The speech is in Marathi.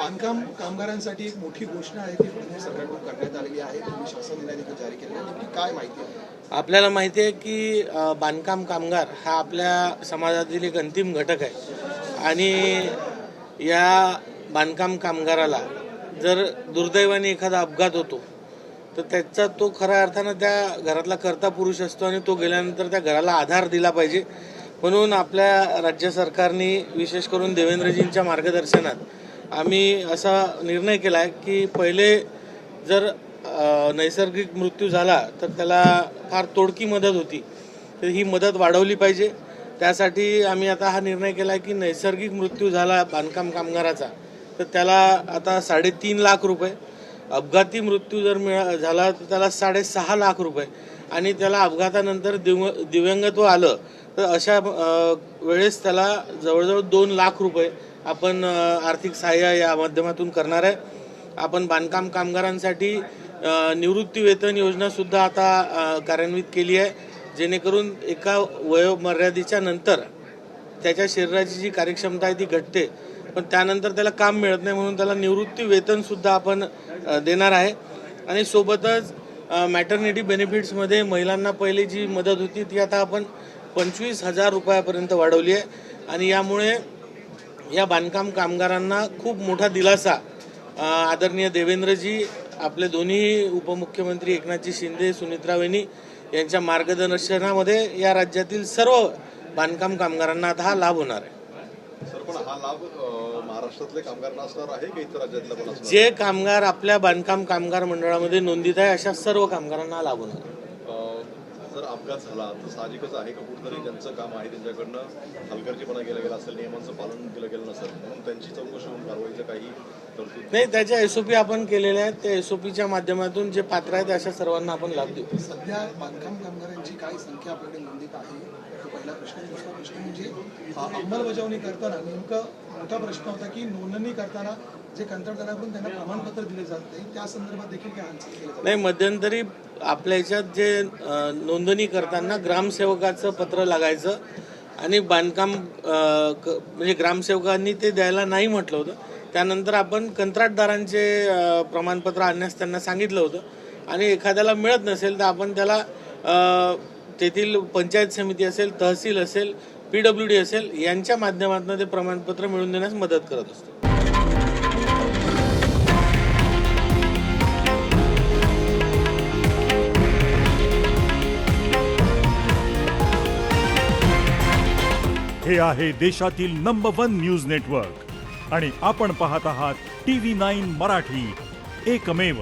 बांधकाम कामगारांसाठी एक मोठी घोषणा आहे ती पुणे सरकारकडून करण्यात आलेली आहे. तुम्ही शासन निर्णय देखील जारी केलेला आहे. नेमकी काय माहिती आहे? आपल्याला माहिती आहे की बांधकाम कामगार हा आपल्या समाजातील एक अंतिम घटक आहे आणि या बांधकाम कामगाराला जर दुर्दैवाने एखादा अपघात होतो तर त्याचा तो खऱ्या अर्थानं त्या घरातला कर्ता पुरुष असतो आणि तो गेल्यानंतर त्या घराला आधार दिला पाहिजे. म्हणून आपल्या राज्य सरकारने विशेष करून देवेंद्रजींच्या मार्गदर्शनात आम्ही असा निर्णय केला आहे की पहिले जर नैसर्गिक मृत्यू झाला तर त्याला फार तोडकी मदत होती, तर ही मदत वाढवली पाहिजे. त्यासाठी आम्ही आता हा निर्णय केला आहे की नैसर्गिक मृत्यू झाला बांधकाम कामगाराचा तर त्याला आता 3.5 लाख रुपये, अपघाती मृत्यू जर झाला तर त्याला 6.5 लाख रुपये आणि त्याला अपघातानंतर दिव्यांगत्व आलं तर अशा वेळेस त्याला जवळजवळ 2 लाख रुपये आपण आर्थिक सहाय्य या माध्यमातून करणार आहे. आपण बांधकाम कामगारांसाठी निवृत्ती वेतन योजना सुद्धा आता कार्यान्वित केली आहे, जेणेकरून एका वयोमर्यादेच्या नंतर त्याच्या शरीराची जी कार्यक्षमता आहे ती घटते, पण त्यानंतर त्याला काम मिळत नाही, म्हणून त्याला निवृत्ती वेतन सुद्धा आपण देणार आहे. आणि सोबतच मॅटर्निटी बेनिफिट्समध्ये महिलांना पहिली जी मदत होती ती आता आपण 25,000 रुपयापर्यंत वाढवली आहे आणि यामुळे या बांधकाम कामगारांना खूप मोठा दिलासा आदरणीय देवेंद्रजी, आपले दोन्ही उपमुख्यमंत्री एकनाथजी शिंदे, सुनित्रा वहिनी यांच्या मार्गदर्शनामध्ये या राज्यातील सर्व बांधकाम कामगारांना आता हा लाभ होणार आहे. सर, पण हा लाभ महाराष्ट्रातले कामगारांना असणार आहे की इतर राज्यातल्या पण असणार? जे कामगार आपल्या बांधकाम कामगार मंडळामध्ये नोंदीत आहे अशा सर्व कामगारांना हा लाभ होणार आहे. जर अपघात झाला तर साहजिकच आहे का कुठेतरी ज्यांचं काम आहे त्यांच्याकडनं हलगर्जीपणा केला गेला असेल, नियमांचं पालन केलं गेलं नसेल, म्हणून त्यांची चौकशी होऊन कारवाईचं काही तरतूद नाही, त्याच्या एसओपी आपण केलेल्या आहेत. त्या एसओपीच्या माध्यमातून जे पात्र आहेत अशा सर्वांना आपण लाभ देऊ. सध्या बांधकाम कामगारांची काय संख्या आपल्याकडे नोंदीत आहे तो पहिला प्रश्न. दुसरा प्रश्न म्हणजे अंमलबजावणी करताना नेमकं मोठा प्रश्न होता की नोंदणी करताना जे कंत्राटदाराकडून त्यांना प्रमाणपत्र दिले जात नाही, त्या संदर्भात देखील काय हालचाल केली जाते? नाही, मध्यंतरी आपल्या ह्याच्यात जे नोंदणी करताना ग्रामसेवकाचं पत्र लागायचं आणि बांधकाम म्हणजे ग्रामसेवकांनी ते द्यायला नाही म्हटलं होतं. त्यानंतर आपण कंत्राटदारांचे प्रमाणपत्र आणण्यास त्यांना सांगितलं होतं आणि एखाद्याला मिळत नसेल तर आपण त्याला तेथील पंचायत समिती असेल, तहसील असेल, PWD असेल यांच्या माध्यमातून ते प्रमाणपत्र मिळवून देण्यास मदत करत असतो. हे आहे देशातील नंबर 1 न्यूज नेटवर्क आणि आपण पाहत आहात TV9 मराठी, एकमेव.